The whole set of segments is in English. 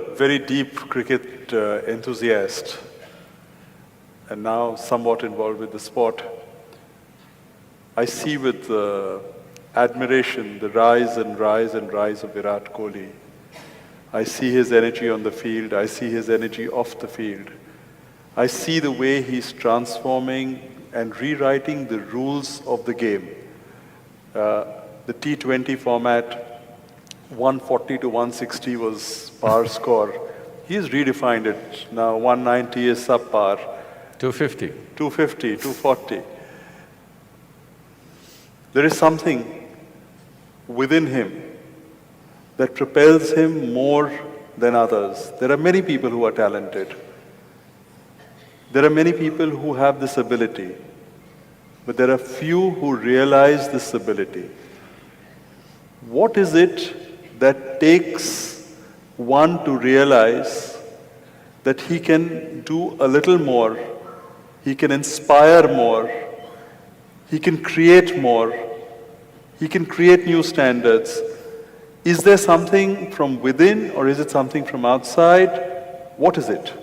a very deep cricket enthusiast and now somewhat involved with the sport, I see with admiration the rise and rise and rise of Virat Kohli. I see his energy on the field, I see his energy off the field. I see the way he's transforming and rewriting the rules of the game. The T20 format, 140 to 160 was par score. He's redefined it. Now 190 is subpar. 250. 250, 240. There is something within him that propels him more than others. There are many people who are talented. There are many people who have this ability, but there are few who realize this ability. What is it that takes one to realize that he can do a little more, he can inspire more, he can create more, he can create new standards? Is there something from within or is it something from outside? What is it?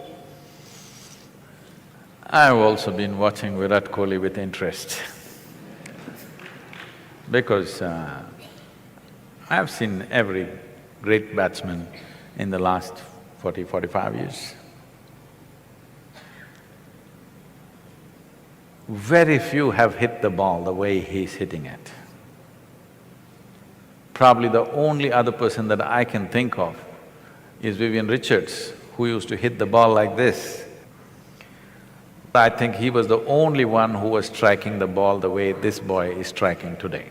I've also been watching Virat Kohli with interest because I've seen every great batsman in the last 40–45 years. Very few have hit the ball the way he's hitting it. Probably the only other person that I can think of is Vivian Richards, who used to hit the ball like this. I think he was the only one who was striking the ball the way this boy is striking today,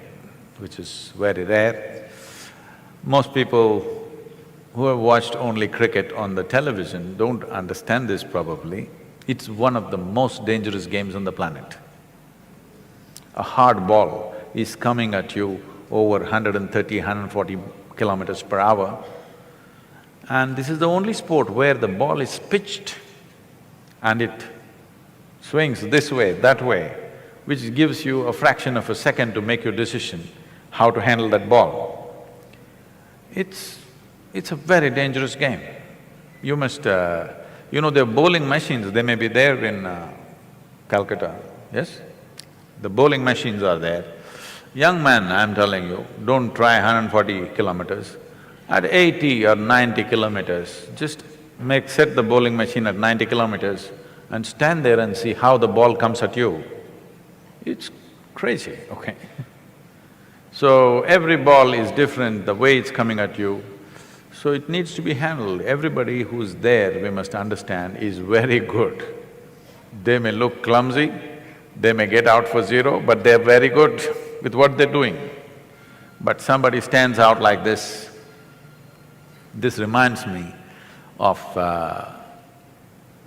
which is very rare. Most people who have watched only cricket on the television don't understand this probably. It's one of the most dangerous games on the planet. A hard ball is coming at you over 130, 140 kilometers per hour, and this is the only sport where the ball is pitched and it swings this way, that way, which gives you a fraction of a second to make your decision how to handle that ball. It's a very dangerous game. You must… you know, the bowling machines, they may be there in Calcutta, yes? The bowling machines are there. Young man, I'm telling you, don't try 140 kilometers. At 80 or 90 kilometers, just set the bowling machine at 90 kilometers and stand there and see how the ball comes at you. It's crazy, okay? So every ball is different, the way it's coming at you, so it needs to be handled. Everybody who's there, we must understand, is very good. They may look clumsy, they may get out for zero, but they're very good with what they're doing. But somebody stands out like this. This reminds me of…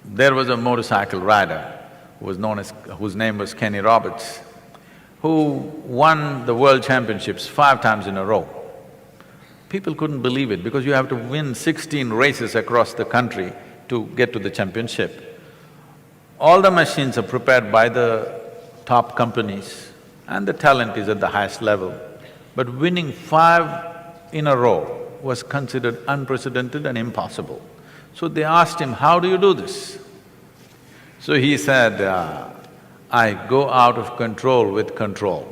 there was a motorcycle rider whose name was Kenny Roberts, who won the world championships 5 times in a row. People couldn't believe it because you have to win 16 races across the country to get to the championship. All the machines are prepared by the top companies and the talent is at the highest level. But winning 5 in a row was considered unprecedented and impossible. So they asked him, how do you do this? So he said, I go out of control with control.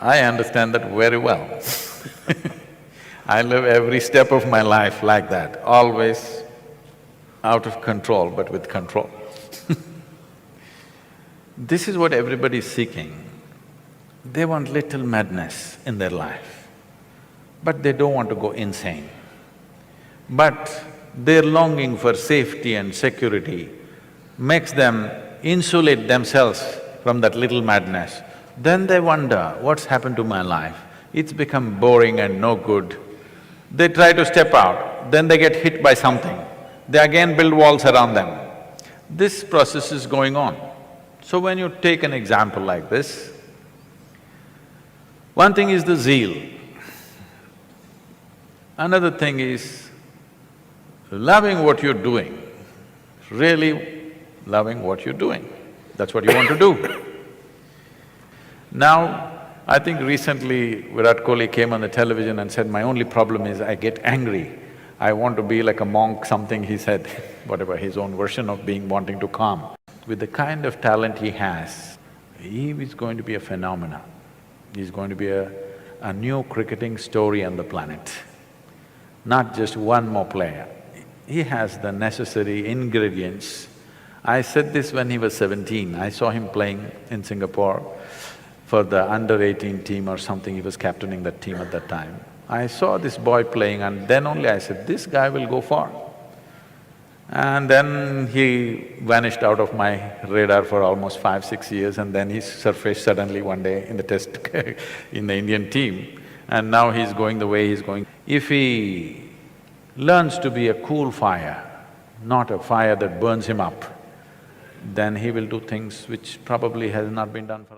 I understand that very well. I live every step of my life like that, always out of control but with control. This is what everybody is seeking. They want little madness in their life, but they don't want to go insane. But their longing for safety and security makes them insulate themselves from that little madness. Then they wonder, what's happened to my life? It's become boring and no good. They try to step out, then they get hit by something. They again build walls around them. This process is going on. So when you take an example like this, one thing is the zeal. Another thing is loving what you're doing, really loving what you're doing. That's what you want to do. Now, I think recently Virat Kohli came on the television and said, "My only problem is I get angry. I want to be like a monk," something he said, whatever, his own version of being wanting to calm. With the kind of talent he has, he is going to be a phenomenon. He's going to be a new cricketing story on the planet, not just one more player. He has the necessary ingredients. I said this when he was 17, I saw him playing in Singapore for the under-18 team or something, he was captaining that team at that time. I saw this boy playing and then only I said, this guy will go far. And then he vanished out of my radar for almost 5–6 years, and then he surfaced suddenly one day in the test in the Indian team, and now he's going the way he's going. If he learns to be a cool fire, not a fire that burns him up, then he will do things which probably has not been done for